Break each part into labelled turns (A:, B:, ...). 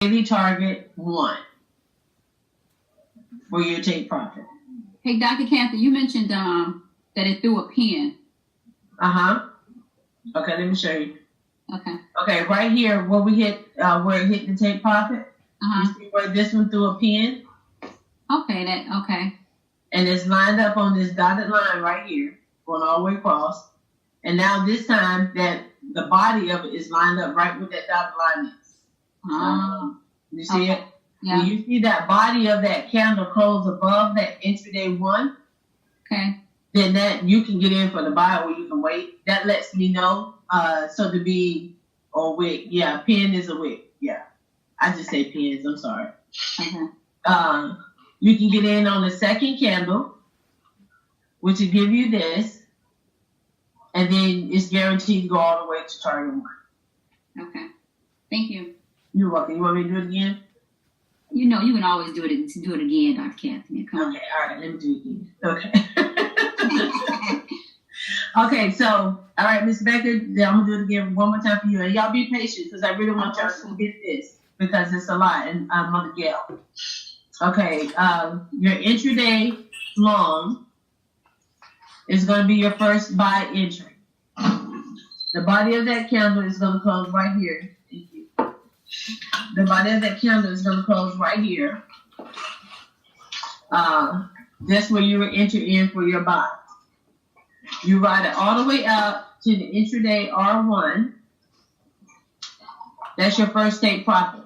A: daily target 1 for your take profit.
B: Hey, Dr. Cathy, you mentioned that it threw a pin.
A: Okay, let me show you.
B: Okay.
A: Okay, right here where we hit where it hit the take profit. You see where this one threw a pin?
B: Okay.
A: And it's lined up on this dotted line right here, going all the way across. And now this time that the body of it is lined up right where that dotted line is. You see it?
B: Yeah.
A: When you see that body of that candle close above that intraday 1,
B: okay,
A: then that you can get in for the buy or you can wait. That lets me know. So to be or wick, yeah, pin is a wick. Yeah, I just say pins. I'm sorry.
B: Okay.
A: You can get in on the second candle, which will give you this, and then it's guaranteed to go all the way to target 1.
B: Okay. Thank you.
A: You're welcome. You want me to do it again?
B: You know, you can always do it again, Dr. Cathy. Come on.
A: Okay, all right, let me do it again. Okay. Okay, so, all right, Ms. Becker, I'm going to do it again one more time for you. And y'all be patient because I really want y'all to get this because it's a lot. And Mother Gail. Okay, your intraday long is going to be your first buy entry. The body of that candle is going to close right here. Thank you. The body of that candle is going to close right here. That's where you will enter in for your buy. You ride it all the way up to the intraday R1. That's your first take profit.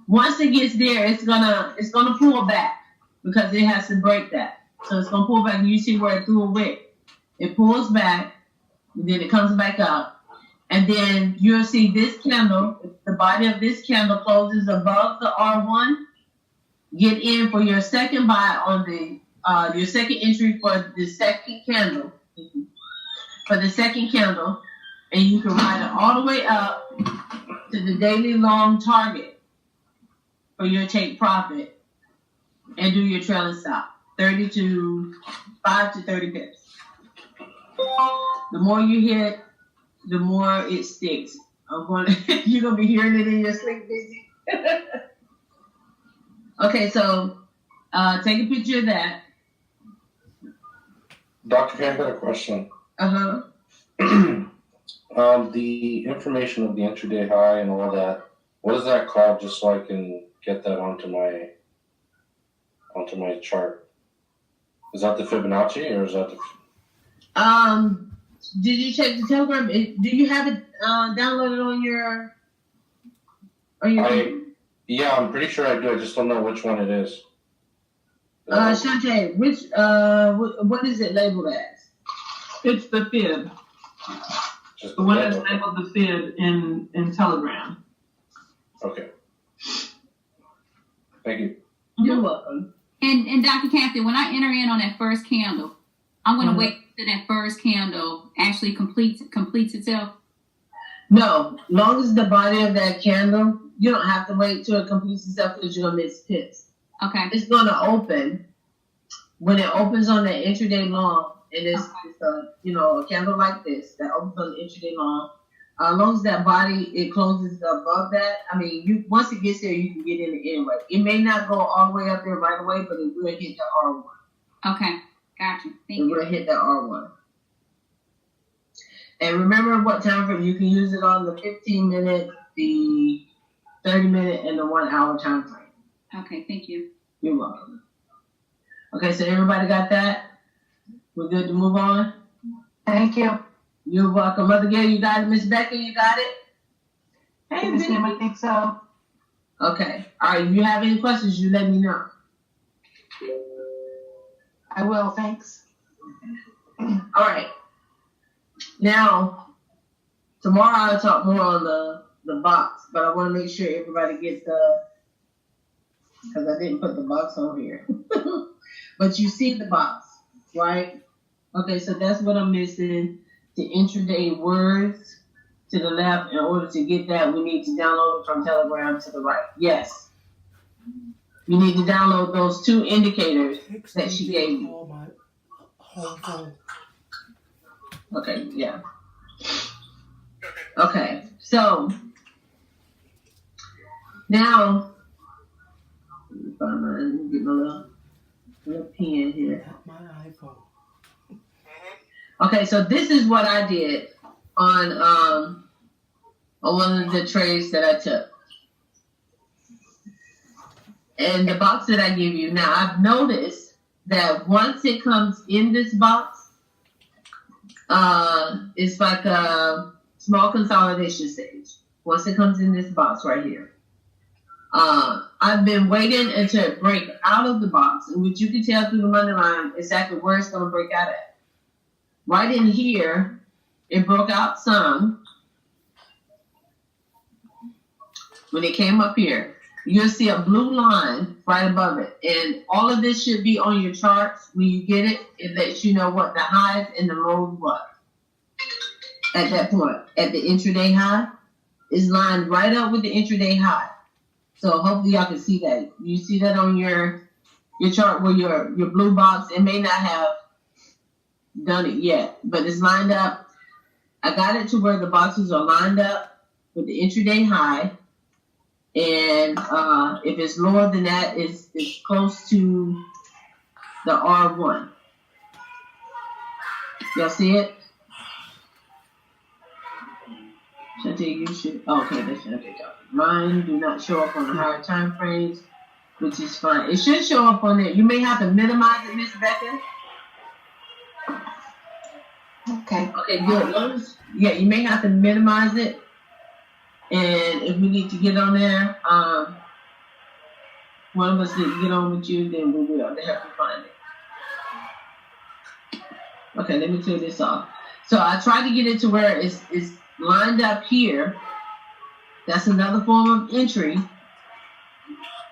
A: Once it gets there, it's gonna pull back because it has to break that. So it's gonna pull back. You see where it threw a wick. It pulls back, and then it comes back up. And then you'll see this candle, the body of this candle closes above the R1. Get in for your second buy on the your second entry for the second candle. For the second candle, and you can ride it all the way up to the daily long target for your take profit and do your trailing stop. 5 to 30 pips. The more you hit, the more it sticks. You're gonna be hearing it in your sleep, busy. Okay, so take a picture of that.
C: Dr. K, I've got a question. The information of the intraday high and all that, what is that called, just so I can get that onto my chart? Is that the Fibonacci or is that the...
A: Did you check the Telegram? Do you have it downloaded on your
C: Yeah, I'm pretty sure I do. I just don't know which one it is.
A: Shantae, which what is it labeled as?
D: It's the fib.
C: Just
D: The one that's labeled the fib in Telegram.
C: Okay. Thank you.
A: You're welcome.
B: And Dr. Cathy, when I enter in on that first candle, I'm going to wait till that first candle actually completes itself.
A: No, long as the body of that candle, you don't have to wait till it completes itself because you're gonna miss pips.
B: Okay.
A: It's gonna open when it opens on the intraday long, and it's a candle like this that opens on the intraday long. As long as that body it closes above that, I mean, once it gets there, you can get in it anyway. It may not go all the way up there right away, but it will hit the R1.
B: Okay, gotcha. Thank
A: you. It will hit the R1. And remember what time frame you can use it on: the 15-minute, the 30-minute, and the 1 hour time frame.
B: Okay, thank you.
A: You're welcome. Okay, so everybody got that? We're good to move on?
E: Thank you.
A: You're welcome. Mother Gail, you got it? Miss Becky, you got it?
E: Hey, Miss Kim, I think so.
A: Okay. All right, if you have any questions, you let me know.
E: I will, thanks.
A: All right. Now, tomorrow I'll talk more on the box, but I want to make sure everybody gets because I didn't put the box on here. But you see the box, right? Okay, so that's what I'm missing. The intraday words to the left. In order to get that, we need to download it from Telegram to the right. Yes. You need to download those 2 indicators that she gave you. Okay, yeah. Okay, so Now, let me find mine. Get my little pen here.
F: My iPhone.
A: Okay, so this is what I did on one of the trays that I took. And the box that I give you. Now, I've noticed that once it comes in this box, it's like a small consolidation stage. Once it comes in this box right here. I've been waiting until it breaks out of the box, and which you can tell through the money line exactly where it's going to break out at. Right in here, it broke out some. When it came up here, you'll see a blue line right above it. And all of this should be on your charts. When you get it, it lets you know what the highs and the lows was. At that point, at the intraday high, is lined right up with the intraday high. So hopefully y'all can see that. You see that on your chart where your blue box, it may not have done it yet, but it's lined up. I got it to where the boxes are lined up with the intraday high. And if it's lower than that, it's close to the R1. Y'all see it? Shante, you should. Oh, okay, that's Shante talking. Mine do not show up on the higher time frames, which is fine. It should show up on there. You may have to minimize it, Miss Becca.
E: Okay.
A: Okay, good. Yeah, you may have to minimize it. And if we need to get on there, one of us need to get on with you, then we will to help you find it. Okay, let me clear this off. So I tried to get it to where it's lined up here. That's another form of entry.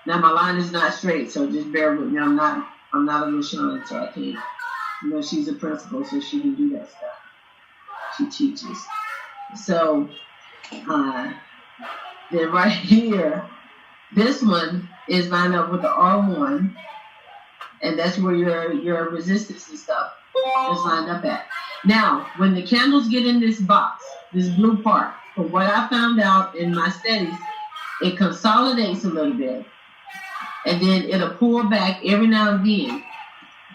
A: Now my line is not straight, so just bear with me. I'm not a LaShawn, so I can't. You know, she's a principal, so she can do that stuff. She teaches. So then right here, this one is lined up with the R1, and that's where your resistance and stuff is lined up at. Now, when the candles get in this box, this blue part, from what I found out in my studies, it consolidates a little bit, and then it'll pull back every now and then.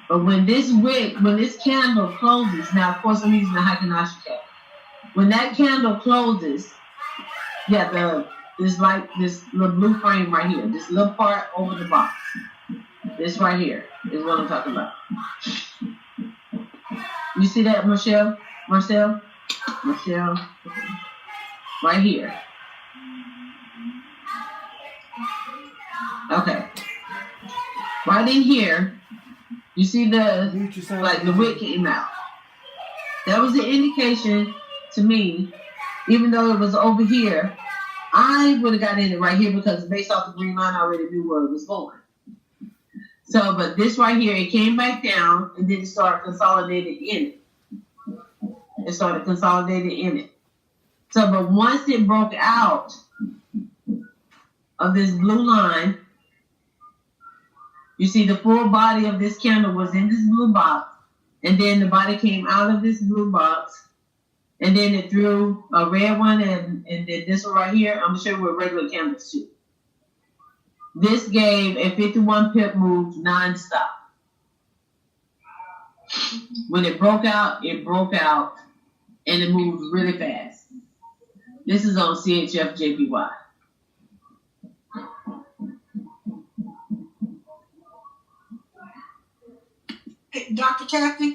A: But when this candle closes, now of course I'm using the Heikin-Ashi candle. When that candle closes, this little blue frame right here, this little part over the box, this right here is what I'm talking about. You see that, Marcel? Right here. Okay. Right in here, you see the wick came out. That was an indication to me, even though it was over here, I would have got in it right here because based off the green line, I already knew where it was going. So, but this right here, it came back down and then it started consolidated in it. So, but once it broke out of this blue line, you see the full body of this candle was in this blue box, and then the body came out of this blue box, and then it threw a red one, and then this one right here, I'm going to show you what regular candles do. This gave a 51 pip move non-stop. When it broke out, and it moved really fast. This is on CHF JPY.
G: Hey, Dr. Kathy?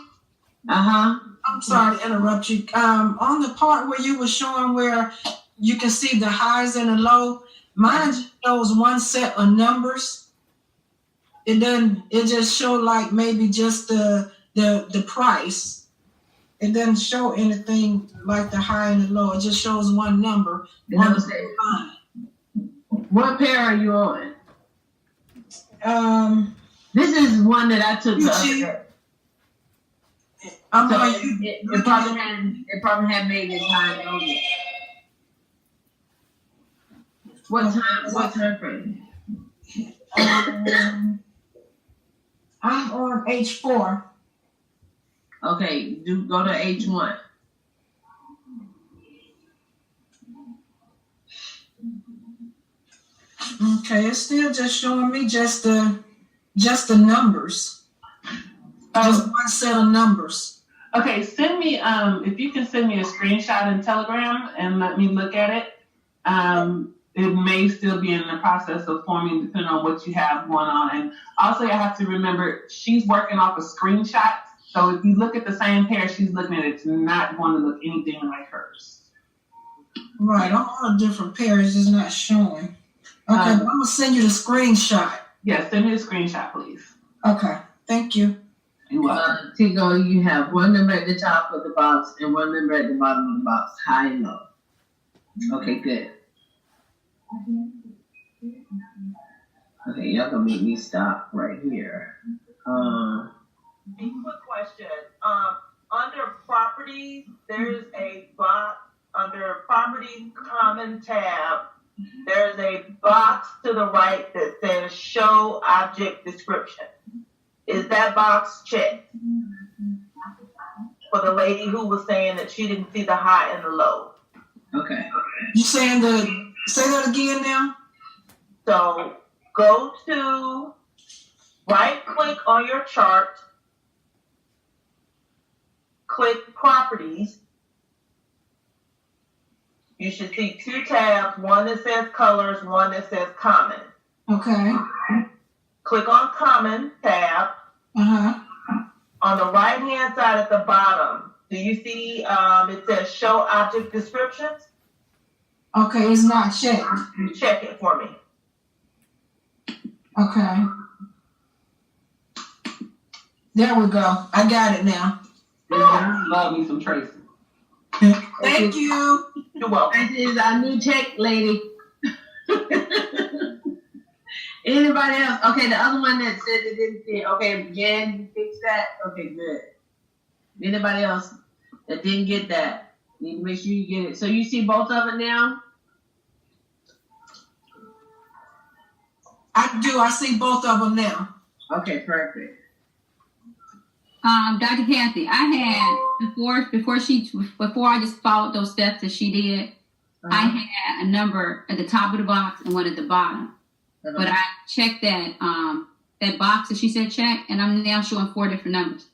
A: Uh-huh.
G: I'm sorry to interrupt you. On the part where you were showing where you can see the highs and the low, mine shows one set of numbers. It just showed like maybe just the price. It doesn't show anything like the high and the low. It just shows one number.
A: What pair are you on? This is one that I took the other day. It probably had made it high and low yet. What time frame?
G: I'm on H4.
A: Okay, go to H1.
G: Okay, it's still just showing me just the numbers. Just one set of numbers.
D: Okay, send me, if you can send me a screenshot in Telegram and let me look at it. It may still be in the process of forming depending on what you have going on. And also you have to remember, she's working off a screenshot. So if you look at the same pair she's looking at, it's not going to look anything like hers.
G: Right, I'm on a different page, it's not showing. Okay, but I'm gonna send you the screenshot.
D: Yeah, send me a screenshot, please.
G: Okay, thank you.
D: You're welcome.
A: Tigo, you have one number at the top of the box and one number at the bottom of the box, high and low. Okay, good. Okay, y'all gonna make me stop right here.
F: A quick question. Under properties, there's a box under property common tab. There's a box to the right that says show object description. Is that box checked? For the lady who was saying that she didn't see the high and the low.
A: Okay.
G: You saying say that again now?
F: So go to right click on your chart, click properties. You should see two tabs, one that says colors, one that says common.
G: Okay.
F: Click on common tab.
G: Uh-huh.
F: On the right hand side at the bottom, do you see it says show object descriptions?
G: Okay, it's not checked.
F: Check it for me.
G: Okay. There we go. I got it now.
D: Love me some Tracy.
G: Thank you.
F: You're welcome.
A: This is our new tech lady. Anybody else? Okay, the other one that said they didn't see it. Okay, Jan, you fixed that? Okay, good. Anybody else that didn't get that? Need to make sure you get it. So you see both of it now?
G: I do. I see both of them now.
A: Okay, perfect.
B: Dr. Kathy, I had before I just followed those steps that she did, I had a number at the top of the box and one at the bottom. But I checked that that box that she said check, and I'm now showing 4 different numbers.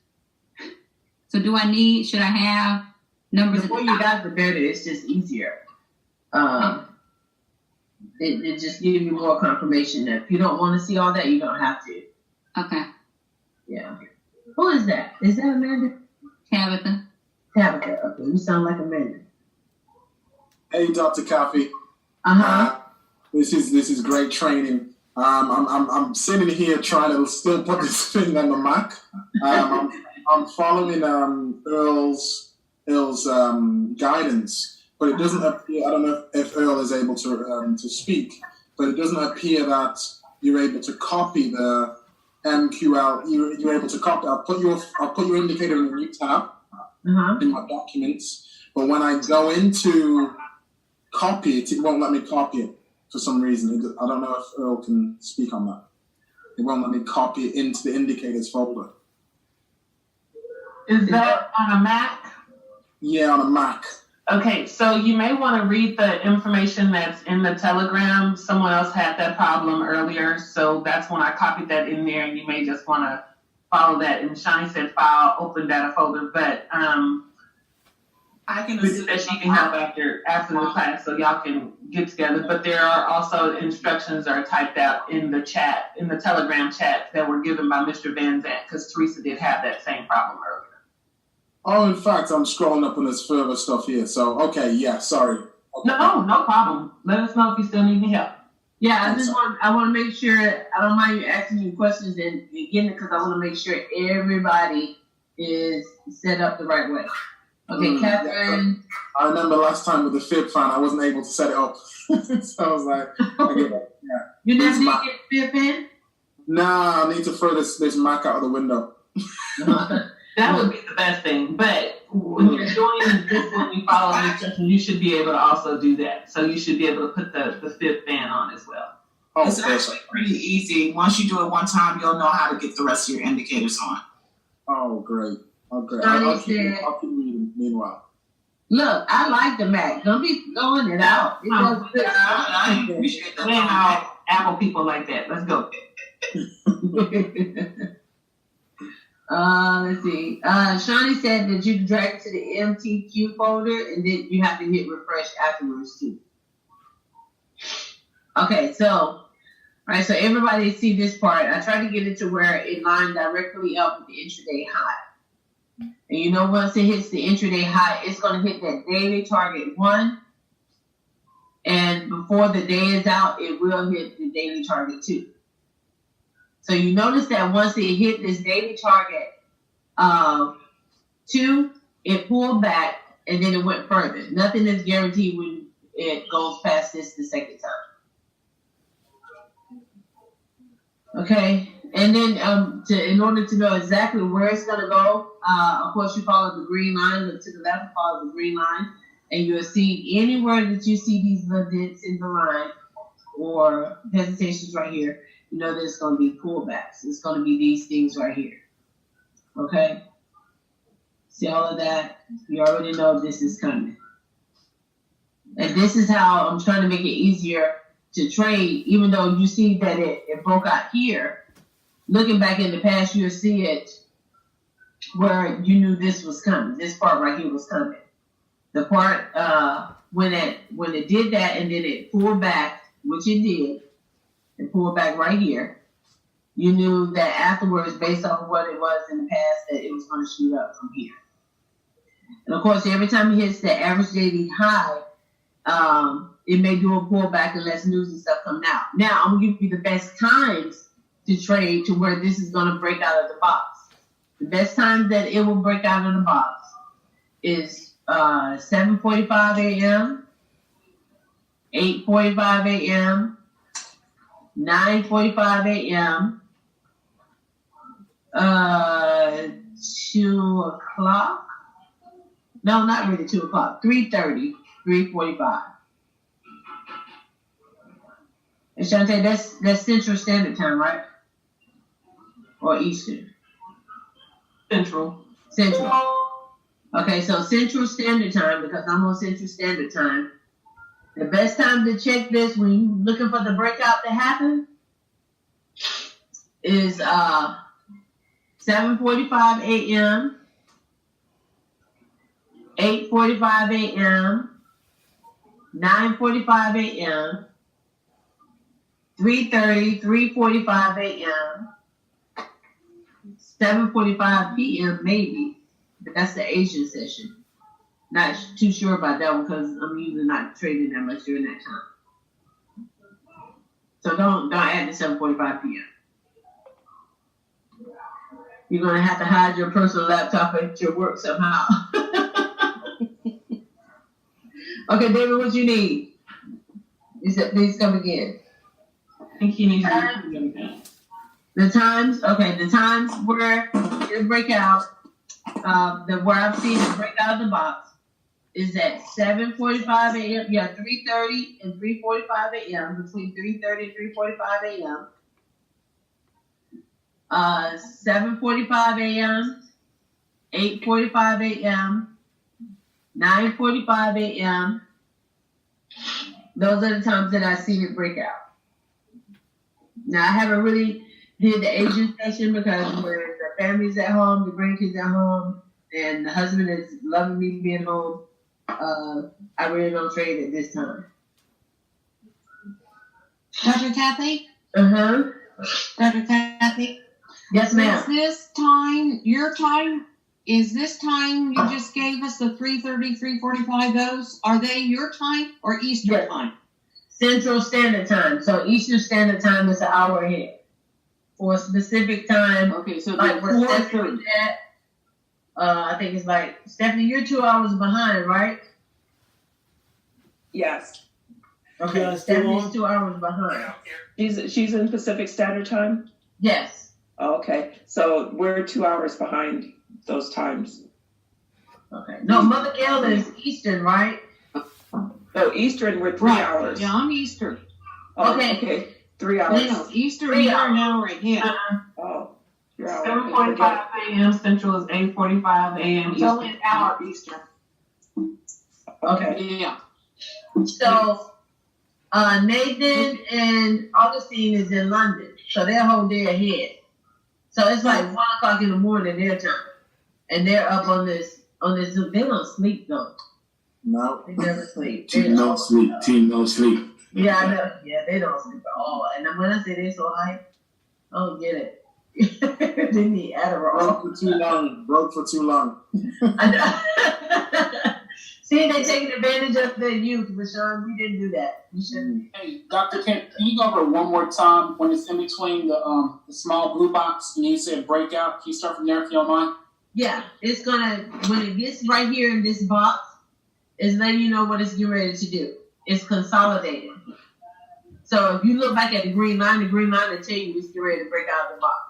B: So should I have numbers
A: The
B: at
A: more
B: the
A: you
B: top?
A: got, the better. It's just easier. It just gives you more confirmation that if you don't want to see all that, you don't have to.
B: Okay.
A: Yeah. Who is that? Is that Amanda?
B: Tabitha.
A: Tabitha. Okay, you sound like Amanda.
H: Hey, Dr. Kathy.
A: Uh-huh.
H: This is great training. I'm sitting here trying to still put this thing on the Mac. I'm following Earl's guidance, but it doesn't appear. I don't know if Earl is able to speak, but it doesn't appear that you're able to copy the MQL. You're able to copy. I'll put your indicator in a new tab in my documents, but when I go into copy it, it won't let me copy it for some reason. I don't know if Earl can speak on that. It won't let me copy it into the indicators folder.
D: Is that on a Mac?
H: Yeah, on a Mac.
D: Okay, so you may want to read the information that's in the Telegram. Someone else had that problem earlier, so that's when I copied that in there, and you may just want to follow that. And Shani said file, open data folder, but
I: I can
D: that she can help after the class, so y'all can get together. But there are also instructions are typed out in the chat, in the Telegram chat that were given by Mr. Van Zant, because Teresa did have that same problem earlier.
H: Oh, in fact, I'm scrolling up on this further stuff here. So, okay, yeah, sorry. Okay.
D: No problem. Let us know if you still need any help.
A: Yeah, I want to make sure, I don't mind you asking you questions and getting it, because I want to make sure everybody is set up the right way. Okay, Catherine.
H: I remember last time with the Fib fan, I wasn't able to set it up. So I was like, I give up. Yeah.
A: You never did get Fib in?
H: Nah, I need to throw this Mac out of the window.
D: That would be the best thing. But when you're doing this, when you follow the instructions, you should be able to also do that. So you should be able to put the Fib fan on as well.
H: Oh,
I: It's actually pretty easy. Once you do it one time, you'll know how to get the rest of your indicators on.
H: Oh, great. Okay.
A: Sonny
H: I'll keep
A: said-
H: reading meanwhile.
A: Look, I like the Mac. Don't be throwing it out. It does good.
I: I appreciate that.
D: Apple people like that. Let's go.
A: Let's see. Shawnee said that you can drag it to the MTQ folder and then you have to hit refresh afterwards too. Okay, so so everybody see this part. I tried to get it to where it lined directly up with the intraday high. And you know, once it hits the intraday high, it's going to hit that daily target 1. And before the day is out, it will hit the daily target 2. So you notice that once it hit this daily target 2, it pulled back and then it went further. Nothing is guaranteed when it goes past this the second time. Okay, and then in order to know exactly where it's going to go, of course, you follow the green line. Look to the left, follow the green line, and you'll see anywhere that you see these little dents in the line or hesitations right here, you know there's going to be pullbacks. It's going to be these things right here. Okay? See all of that? You already know this is coming. And this is how I'm trying to make it easier to trade, even though you see that it broke out here. Looking back in the past, you'll see it where you knew this was coming. This part right here was coming. The part when it did that and then it pulled back, which it did, it pulled back right here. You knew that afterwards, based on what it was in the past, that it was going to shoot up from here. And of course, every time it hits the average daily high, it may do a pullback unless news and stuff come out. Now, I'm going to give you the best times to trade to where this is going to break out of the box. The best times that it will break out of the box is 7:45 a.m., 8:45 a.m., 9:45 a.m., 2 o'clock. No, not really 2 o'clock. 3:30, 3:45. And Shantae, that's Central Standard Time, right? Or Eastern?
D: Central.
A: Okay, so Central Standard Time, because I'm on Central Standard Time. The best time to check this when you're looking for the breakout to happen is 7:45 a.m., 8:45 a.m., 9:45 a.m., 3:30, 3:45 a.m., 7:45 p.m. maybe, but that's the Asian session. Not too sure about that one because I'm usually not trading that much during that time. So don't add the 7:45 p.m. You're gonna have to hide your personal laptop at your work somehow. Okay, David, what you need? You said please come again.
D: I think he needs to repeat everything.
A: The times, okay, the times where it break out, where I've seen it break out of the box is at 7:45 a.m. Yeah, 3:30 and 3:45 a.m. Between 3:30 and 3:45 a.m. 7:45 a.m. 8:45 a.m. 9:45 a.m. Those are the times that I've seen it break out. Now I haven't really did the Asian session because when the family's at home, the grandkids at home, and the husband is loving me being home, I really don't trade at this time.
J: Dr. Kathy?
A: Uh-huh.
J: Dr. Kathy?
A: Yes, ma'am.
J: Is this time, your time? Is this time you just gave us the 3:30, 3:45 those? Are they your time or Eastern
A: Yes.
J: time?
A: Central Standard Time. So Eastern Standard Time is an hour ahead. For a specific time,
J: Okay, so
A: like
J: they're
A: where Stephanie's
J: 4:30.
A: at, I think it's like, Stephanie, you're 2 hours behind, right?
K: Yes,
A: Okay,
K: Yes,
A: Stephanie's
K: Dawn.
A: 2 hours behind.
K: she's in Pacific Standard Time.
A: Yes.
K: Oh, okay, so we're 2 hours behind those times.
A: Okay. No, Mother Gail is Eastern, right?
K: So Eastern, we're 3
J: Right.
K: hours.
J: Yeah, I'm Eastern.
K: Oh,
A: Okay.
K: okay. 3 hours.
J: No, Eastern,
A: 3
J: you're
A: hours.
J: an hour ahead.
K: Oh, 3 hours.
D: 7:45 a.m. Central is 8:45 a.m.
J: It's only an
D: Eastern.
J: hour Eastern.
A: Okay.
J: Yeah.
A: So, Nathan and Augustine is in London, so they're a whole day ahead. So it's like 1:00 in the morning their time, and they're up on this Zoom. They don't sleep though.
H: No.
A: They never sleep.
H: Team no sleep. Team no sleep.
A: Yeah, I know. Yeah, they don't sleep at all. And when I say they're so high, I don't get it. They need Adderall.
H: Broke for too long.
A: I know. See, they taking advantage of the youth, but Sean, we didn't do that. We shouldn't.
L: Hey, Dr. Kent, can you go over one more time when it's in between the small blue box and you said breakout? Can you start from there if you don't mind?
A: Yeah, it's gonna, when it gets right here in this box, it's letting you know what it's getting ready to do. It's consolidated. So if you look back at the green line will tell you it's getting ready to break out of the box.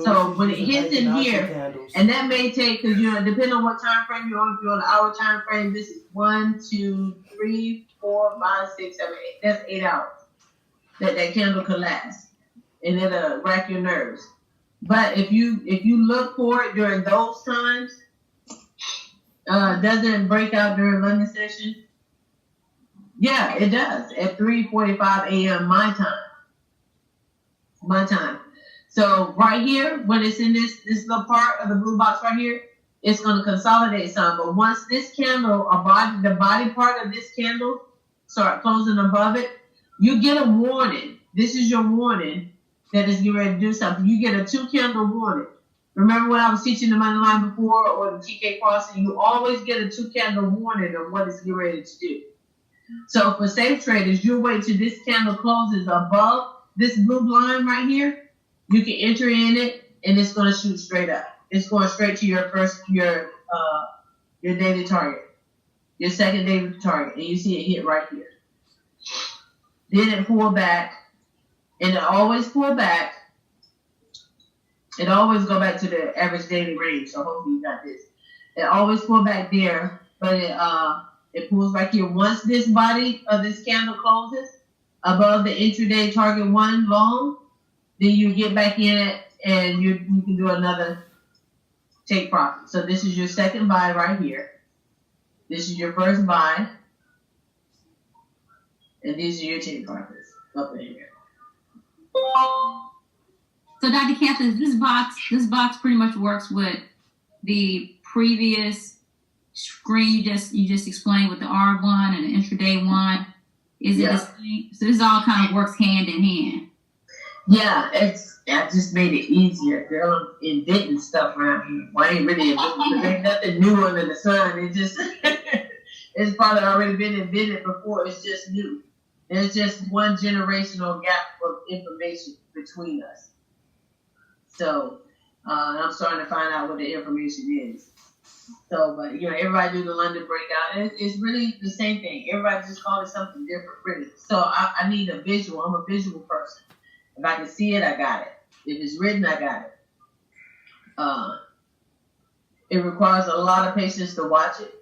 A: So when it hits in here, and that may take, because depending on what time frame you're on, if you're on the hour time frame, this is 1, 2, 3, 4, 5, 6, 7, 8. That's 8 hours that candle could last, and it'll rack your nerves. But if you look for it during those times, doesn't break out during London session? Yeah, it does at 3:45 a.m. my time. So right here, when it's in this little part of the blue box right here, it's going to consolidate some. But once this candle, the body part of this candle start closing above it, you get a warning. This is your warning that it's getting ready to do something. You get a 2-candle warning. Remember when I was teaching the money line before, or the TK crossing, you always get a 2-candle warning of what it's getting ready to do. So for safe traders, you wait till this candle closes above this blue line right here. You can enter in it, and it's going to shoot straight up. It's going straight to your daily target, your second daily target, and you see it hit right here. Then it pull back, and it always pull back. It always go back to the average daily range. So hopefully you got this. It always pull back there, but it pulls back here. Once this body of this candle closes above the intraday target 1 long, then you get back in it and you can do another take profit. So this is your second buy right here. This is your first buy. And these are your take profits up in here.
B: So Dr. Catherine, this box pretty much works with the previous screen you just explained with the R1 and the intraday one. Is it the same? So this all kind of works hand in hand.
A: Yeah, I just made it easier. Girl, inventing stuff around here. Well, I ain't really inventing. There's nothing new under the sun. It just it's probably already been invented before. It's just new. There's just one generational gap of information between us. So I'm starting to find out what the information is. So, but everybody do the London breakout. It's really the same thing. Everybody just call it something different, really. So I need a visual. I'm a visual person. If I can see it, I got it. If it's written, I got it. It requires a lot of patience to watch it.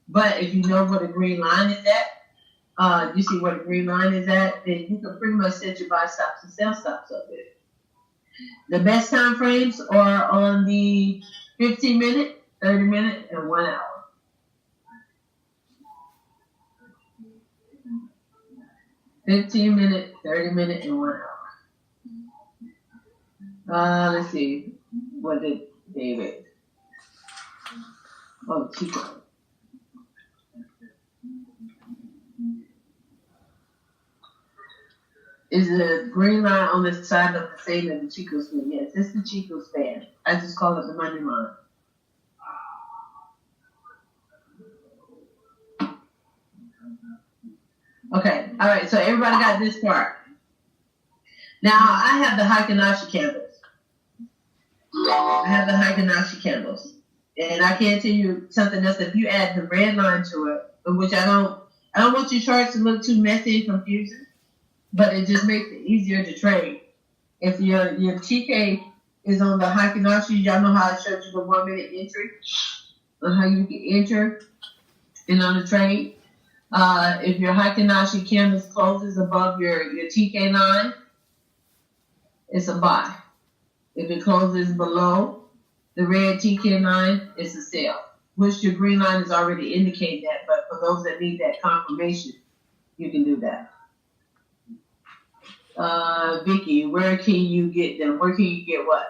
A: But if you know where the green line is at, you see where the green line is at, then you can pretty much set your buy stops and sell stops up there. The best time frames are on the 15-minute, 30-minute, and 1 hour. (15-minute, 30-minute, and 1 hour. Let's see. What did David? Oh, Chico. Is the green line on the side of the same as the Chico span? Yes, it's the Chico span. I just call it the money line. Okay, all right, so everybody got this part. Now, I have the Heikin-Ashi candles. And I can tell you something else. If you add the red line to it, which I don't want your charts to look too messy and confusing, but it just makes it easier to trade. If your TK is on the Heikin-Ashi, y'all know how I showed you the 1-minute entry on how you can enter and on the trade. If your Heikin-Ashi candles closes above your TK line, it's a buy. If it closes below the red TK line, it's a sell, which your green line is already indicating that. But for those that need that confirmation, you can do that. Vicky, where can you get them? Where can you get what?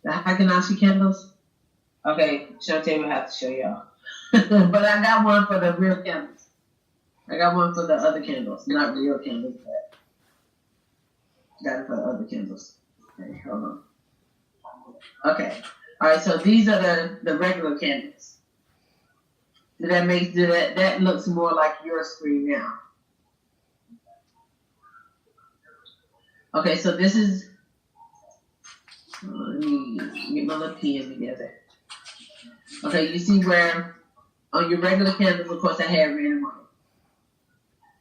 A: The Haganashi candles? Okay, Shantae will have to show y'all. But I got one for the real candles. I got one for the other candles. Not real candles, but got it for the other candles. Okay, hold on. Okay. Alright, so these are the regular candles. That looks more like your screen now. Okay, so this is, let me get my little pen together. Okay, you see where on your regular candles, of course, I had red and white.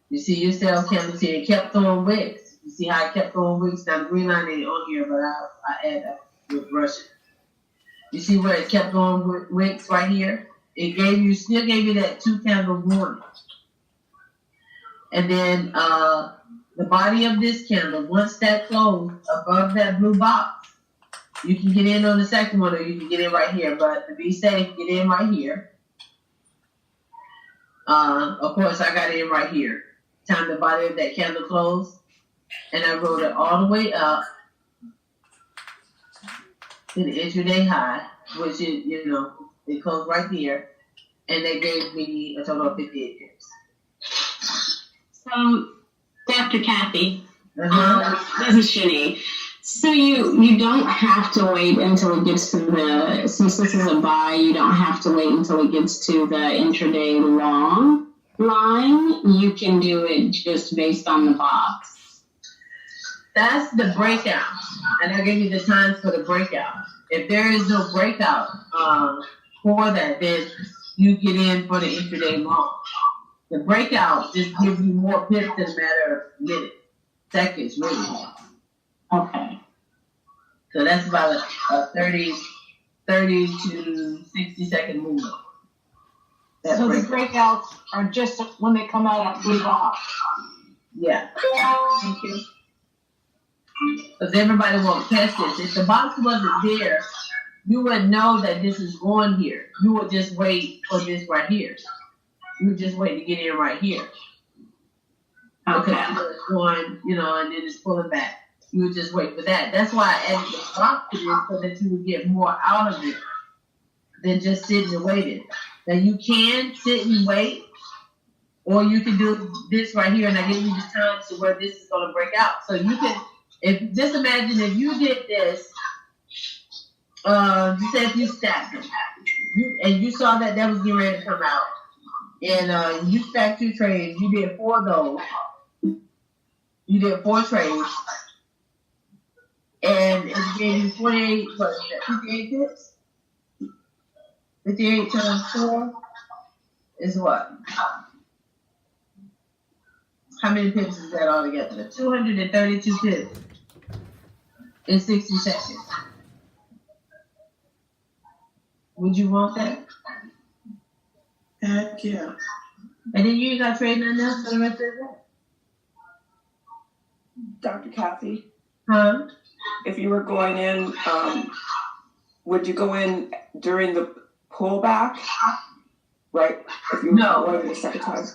A: You see your sales candles here, it kept throwing wicks. You see how I kept throwing wicks? Now the green line ain't on here, but I add that with brushing. You see where it kept going wicks right here? It still gave you that 2 candle warning. And then the body of this candle, once that closed above that blue box, you can get in on the second one or you can get in right here. But to be safe, get in right here. Of course, I got in right here. Time the body of that candle closed. And I wrote it all the way up to the intraday high, which is, it closed right there. And they gave me a total of 58 pips.
M: So, Dr. Kathy, this is Shani. So you don't have to wait until it gets to since this is a buy, you don't have to wait until it gets to the intraday long line. You can do it just based on the box.
A: That's the breakout. And I give you the times for the breakout. If there is no breakout for that, then you get in for the intraday long. The breakout just gives you more pips in a matter of minutes, seconds, really.
M: Okay.
A: So that's about a 30 to 60 second movement.
E: So the breakouts are just when they come out of blue box.
A: Yeah. Thank you. Because everybody won't test this. If the box wasn't there, you would know that this is going here. You would just wait for this right here. You would just wait to get in right here.
M: Okay.
A: Because it's going, and then it's pulling back. You would just wait for that. That's why I added the box to this so that you would get more out of it than just sitting and waiting. Now you can sit and wait, or you can do this right here, and I give you the time to where this is going to break out. So you can, just imagine if you did this, you said if you stacked them, and you saw that was getting ready to come out, and you stacked 2 trays, you did 4 of those, you did 4 trays, and it gave you 58 pips? 58 times 4 is what? How many pips is that altogether? 232 pips in 60 seconds. Would you want that?
I: Heck yeah.
A: And then you ain't got to trade nothing else for the rest of the day.
K: Dr. Kathy,
A: Huh?
K: if you were going in, would you go in during the pullback? Right? If you were going the second time?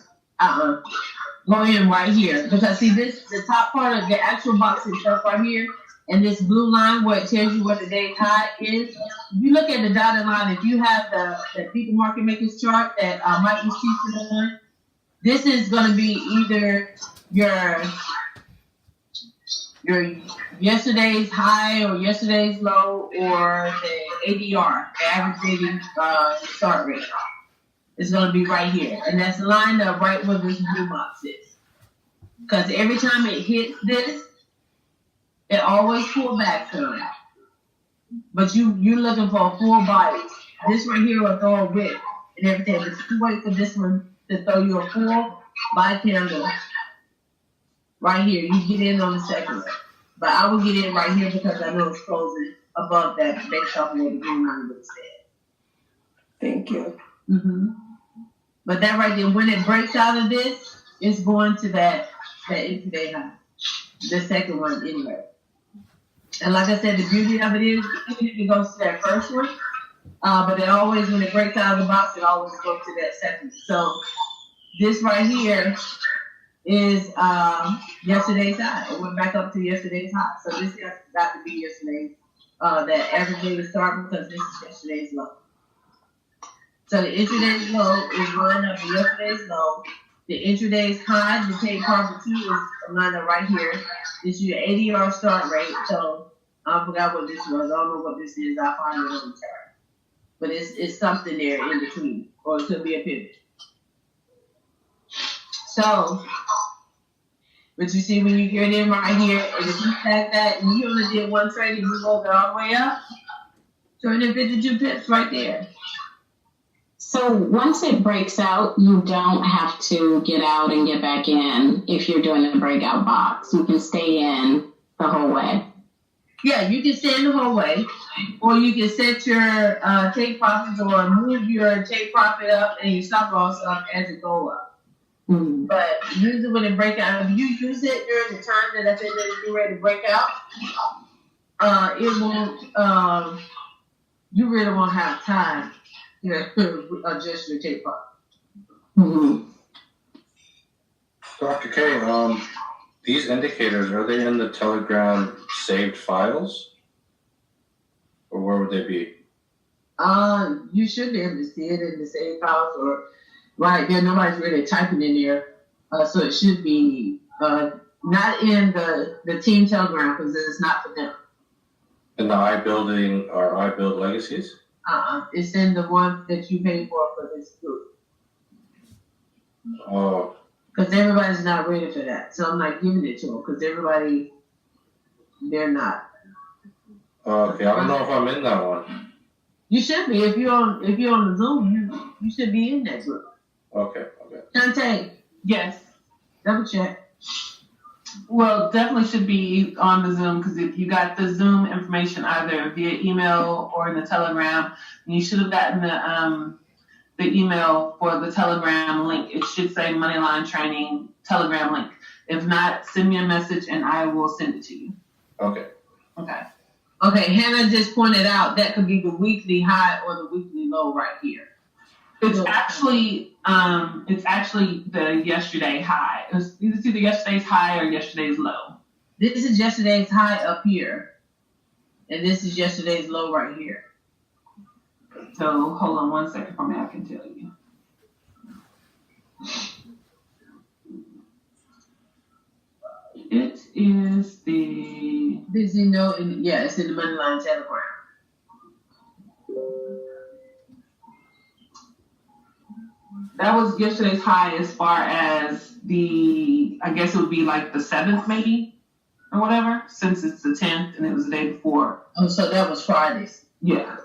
A: Go in right here. Because see the top part of the actual box itself right here, and this blue line where it tells you what the day's high is. If you look at the dotted line, if you have the people market makers chart that Mike was teaching on, this is going to be either your yesterday's high or yesterday's low, or the ADR, the average daily start rate. It's going to be right here. And that's lined up right where this blue box is. Because every time it hits this, it always pulls back some. But you're looking for a full body. This right here will throw a wick and everything. But you wait for this one to throw you a full body candle. Right here, you get in on the second one. But I will get in right here because I know it's closing above that based off of what the green line would say.
K: Thank you.
A: Mm-hmm. But that right there, when it breaks out of this, it's going to that intraday high. The second one anyway. And like I said, the beauty of it is, even if it goes to that first one, But it always, when it breaks out of the box, it always goes to that second. So this right here is yesterday's high. It went back up to yesterday's high. So this has got to be yesterday's, that average daily start, because this is yesterday's low. So the intraday's low is lining up with yesterday's low. The intraday's high, the take profit 2 is lined up right here. This is your ADR start rate. So I forgot what this was. I don't know what this is. I'll find it on the chart. But it's something there in between, or it could be a pivot. So, but you see when you get in right here, and if you tag that, and you only did one trade, and you go all the way up, 252 pips right there.
M: So once it breaks out, you don't have to get out and get back in if you're doing the breakout box. You can stay in the whole way.
A: Yeah, you can stay in the whole way, or you can set your take profits or move your take profit up and your stop loss up as it go up.
M: Mm-hmm.
A: But usually when it break out, if you use it during the time that I said that you're ready to break out, it won't. You really won't have time to adjust your take profit.
M: Mm-hmm.
C: Dr. K, these indicators, are they in the Telegram saved files? Or where would they be?
A: You should be able to see it in the same files, or right there. Nobody's really typing in there, so it should be not in the team Telegram, because it's not for them.
C: In the iBuilding or iBuild Legacies?
A: It's in the one that you pay for this group.
C: Oh.
A: Because everybody's not ready for that, so I'm not giving it to them, because everybody, they're not.
C: Okay, I don't know if I'm in that one.
A: You should be. If you're on the Zoom, you should be in that group.
C: Okay.
A: Dante.
D: Yes.
A: Double check.
D: Well, definitely should be on the Zoom, because if you got the Zoom information either via email or in the Telegram, you should have gotten the email for the Telegram link. It should say Moneyline Training Telegram link. If not, send me a message and I will send it to you.
C: Okay.
A: Okay, Hannah just pointed out that could be the weekly high or the weekly low right here.
D: It's actually the yesterday high. It's either yesterday's high or yesterday's low.
A: This is yesterday's high up here, and this is yesterday's low right here.
D: So hold on 1 second for me, I can tell you. It is the
A: busy note, and yeah, it's in the Moneyline Telegram.
D: That was yesterday's high as far as I guess it would be like the 7th maybe, or whatever, since it's the 10th and it was the day before.
A: Oh, so that was Friday's.
D: Yeah.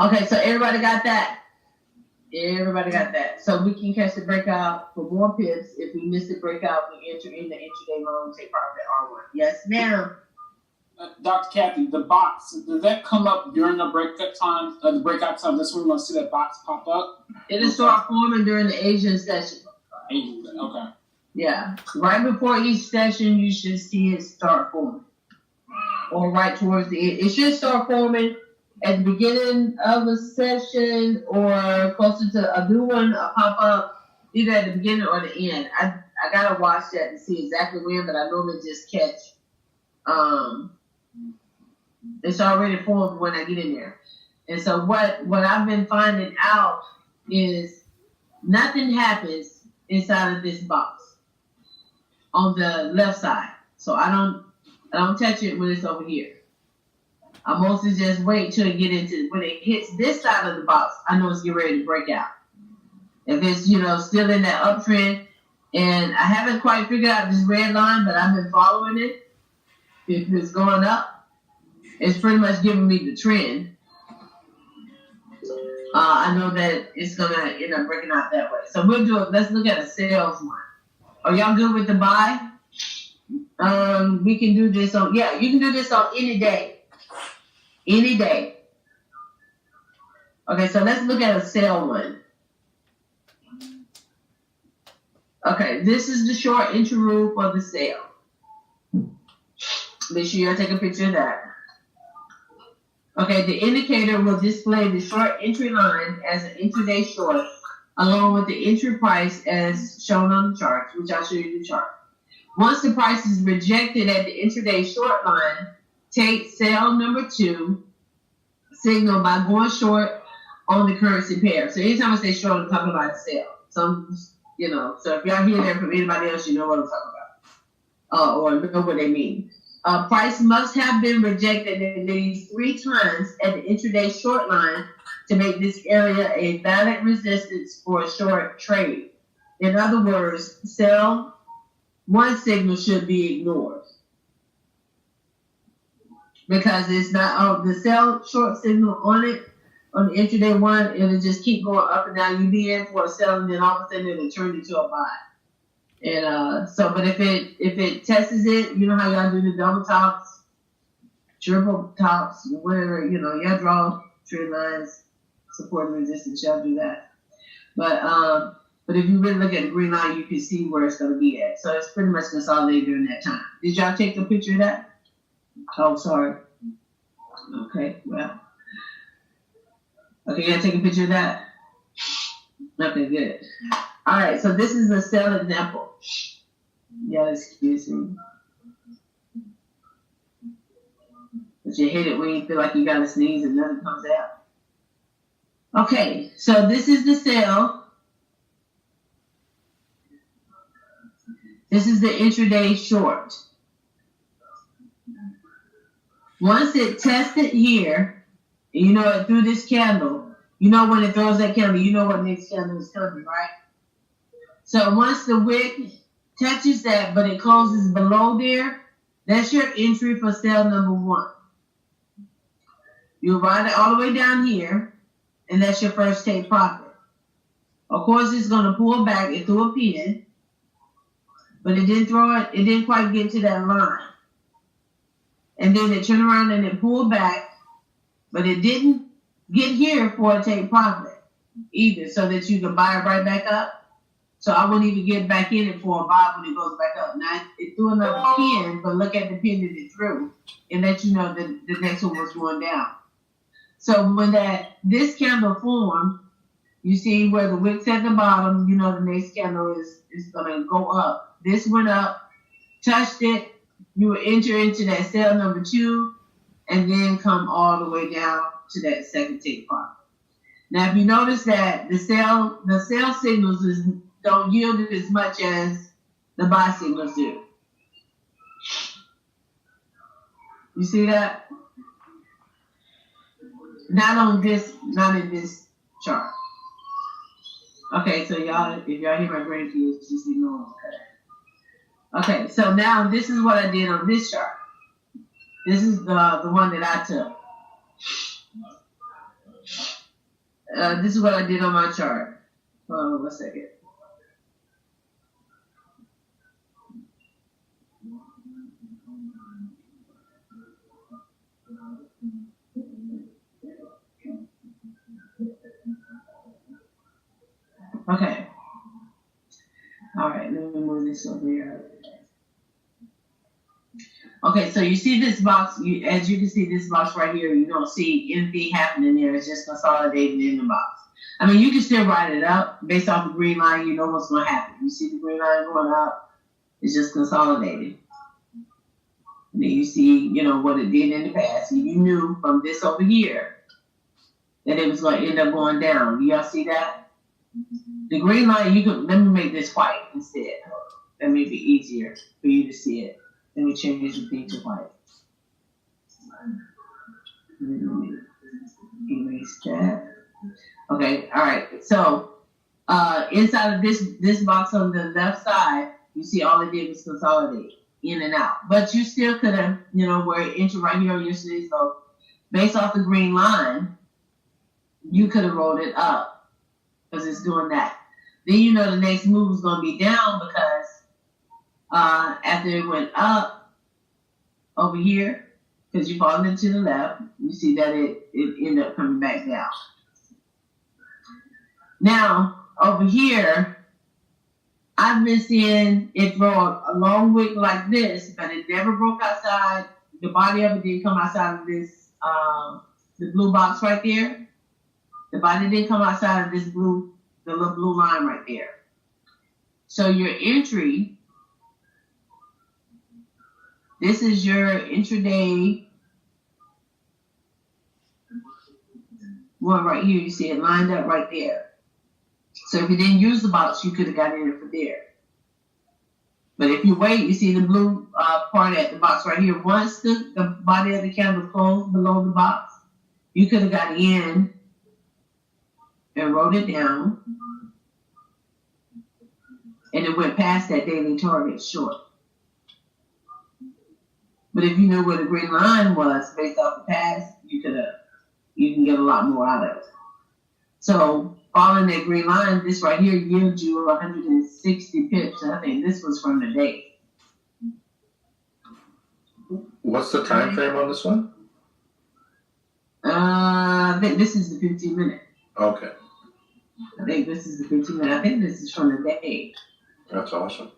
A: Okay, so everybody got that? Everybody got that. So we can catch the breakout for more pips. If we miss the breakout, we enter in the intraday loan, take profit R1. Yes, ma'am.
L: Dr. Kathy, the box, does that come up during the breakout time? That's when we're going to see that box pop up?
A: It'll start forming during the Asian session.
L: Okay.
A: Yeah. Right before each session, you should see it start forming. Or right towards the end. It should start forming at the beginning of the session or closer to a new one, a pop-up, either at the beginning or the end. I got to watch that to see exactly when, but I normally just catch it's already formed when I get in there. And so what I've been finding out is nothing happens inside of this box on the left side. So I don't touch it when it's over here. I mostly just wait till it get into, when it hits this side of the box, I know it's getting ready to break out. If it's, still in that uptrend, and I haven't quite figured out this red line, but I've been following it. If it's going up, it's pretty much giving me the trend. I know that it's going to end up breaking out that way. So let's look at a sales one. Are y'all good with the buy? We can do this you can do this on any day. Any day. Okay, so let's look at a sale one. Okay, this is the short interlude for the sale. Make sure you take a picture of that. Okay, the indicator will display the short entry line as an intraday short, along with the entry price as shown on the chart, which I'll show you the chart. Once the price is rejected at the intraday short line, take sell number 2 signal by going short on the currency pair. So anytime I say short, I'm talking about sell. So if y'all hear that from anybody else, you know what I'm talking about, or know what they mean. Price must have been rejected at least 3 times at the intraday short line to make this area a valid resistance for a short trade. In other words, sell 1 signal should be ignored because it's not the sell short signal on it. On the intraday one, it'll just keep going up and down. You be in for a sell, and then all of a sudden it'll turn into a buy. And but if it tests it, you know how y'all do the double tops, triple tops, whatever, y'all draw trend lines, support and resistance, y'all do that. But if you really look at the green line, you can see where it's going to be at. So it's pretty much consolidated during that time. Did y'all take a picture of that? Oh, sorry. Okay, well. Okay, you gotta take a picture of that? Okay, good. All right, so this is a sell example. Yeah, excuse me. But you hate it when you feel like you gotta sneeze and nothing comes out. Okay, so this is the sell. This is the intraday short. Once it tested here, you know it through this candle, you know when it throws that candle, you know what next candle is coming, right? So once the wick touches that, but it closes below there, that's your entry for sell number 1. You ride it all the way down here, and that's your first take profit. Of course, it's going to pull back. It threw a pin, but it didn't throw it. It didn't quite get to that line. And then it turned around and it pulled back, but it didn't get here for a take profit either, so that you can buy it right back up. So I wouldn't even get back in it for a buy when it goes back up. Now it threw another pin, but look at the pin that it threw, and let you know that the next one was going down. So when this candle formed, you see where the wick's at the bottom, you know the next candle is gonna go up. This went up, touched it, you will enter into that sell number 2, and then come all the way down to that second take profit. Now, if you notice that the sell signals don't yield as much as the buy signals do. You see that? Not in this chart. Okay, so y'all, if y'all hear my grandkids, just ignore them, okay? Okay, so now this is what I did on this chart. This is the one that I took. This is what I did on my chart. Hold on 1 second. Okay. All right, let me move this over here. Okay, so you see this box, as you can see this box right here, you don't see anything happening there. It's just consolidated in the box. I mean, you can still write it up based off the green line. You know what's going to happen. You see the green line going up. It's just consolidated. And then you see, what it did in the past. And you knew from this over here that it was going to end up going down. Y'all see that? The green line, let me make this white instead. That may be easier for you to see it. Let me change the thing to white. Let me erase that. Okay, all right. So inside of this box on the left side, you see all it did was consolidate in and out. But you still could have, where it entered right here on your sleeve. So based off the green line, you could have rolled it up because it's doing that. Then the next move is going to be down because after it went up over here, because you fall into the left, you see that it ended up coming back down. Now, over here, I've been seeing it throw a long wick like this, but it never broke outside. The body of it didn't come outside of this the blue box right there, the body didn't come outside of this blue, the little blue line right there. So your entry, this is your intraday one right here. You see it lined up right there. So if you didn't use the box, you could have got in it for there. But if you wait, you see the blue part at the box right here. Once the body of the candle closed below the box, you could have got in and wrote it down. And it went past that daily target short. But if you knew where the green line was based off the past, you can get a lot more out of it. So following that green line, this right here yields you 160 pips. And I think this was from the day.
C: What's the time frame on this one?
A: I think this is the 15 minute.
C: Okay.
A: I think this is the 15 minute. I think this is from the day.
C: That's awesome.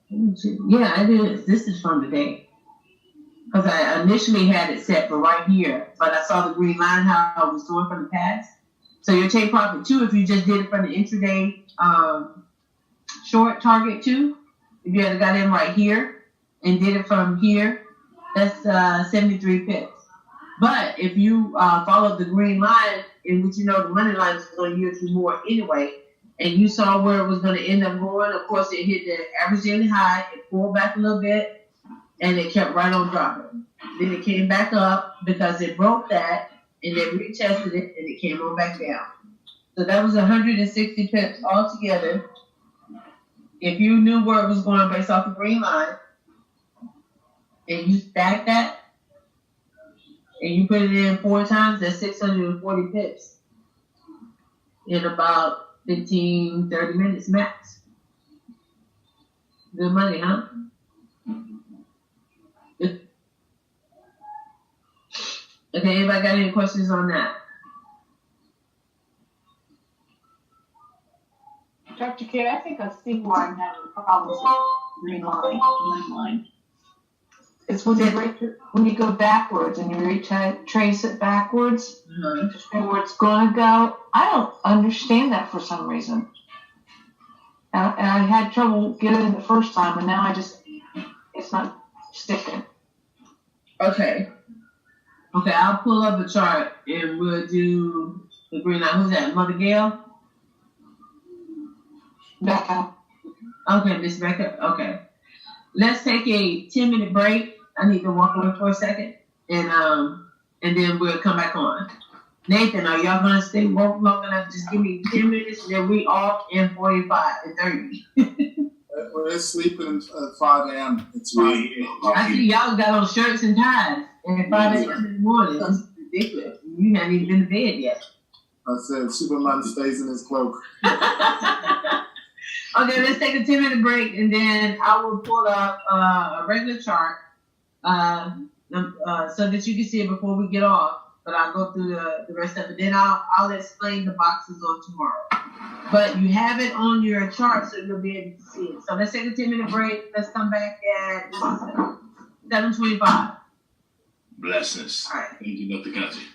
A: Yeah, it is. This is from the day. Because I initially had it set for right here, but I saw the green line, how I was doing from the past. So your take profit too, if you just did it from the intraday short target too, if you had got in right here and did it from here, that's 73 pips. But if you followed the green line, in which you know the money line is going to yield you more anyway, and you saw where it was going to end up going, of course it hit the average daily high, it pulled back a little bit, and it kept right on dropping. Then it came back up because it broke that, and then retested it, and it came on back down. So that was 160 pips altogether. If you knew where it was going based off the green line, and you stacked that, and you put it in 4 times, that's 640 pips in about 15, 30 minutes max. Good money, huh? Okay, anybody got any questions on that?
E: Dr. Kidd, I think I see why I'm having problems with green line. It's when you go backwards and you trace it backwards, and where it's going to go. I don't understand that for some reason. And I had trouble getting it the first time, and now it's not sticking.
A: Okay, I'll pull up a chart and we'll do the green line. Who's that, Mother Gail?
E: Becca.
A: Okay, Miss Becca. Okay. Let's take a 10-minute break. I need to walk away for a second, and then we'll come back on. Nathan, are y'all gonna stay woke long enough? Just give me 10 minutes, and then we off in 45 and 30.
H: We're sleeping at 5 a.m. It's fine.
A: I see y'all got on shirts and ties at 5 a.m. in the morning. It's ridiculous. You haven't even been to bed yet.
H: I said Superman stays in his cloak.
A: Okay, let's take a 10-minute break, and then I will pull up a regular chart so that you can see it before we get off. But I'll go through the rest of it. Then I'll explain the boxes on tomorrow. But you have it on your chart, so you'll be able to see it. So let's take a 10-minute break. Let's come back at 7:25.
N: Blessings.
A: All right.
N: Thank you, Dr. Kathy.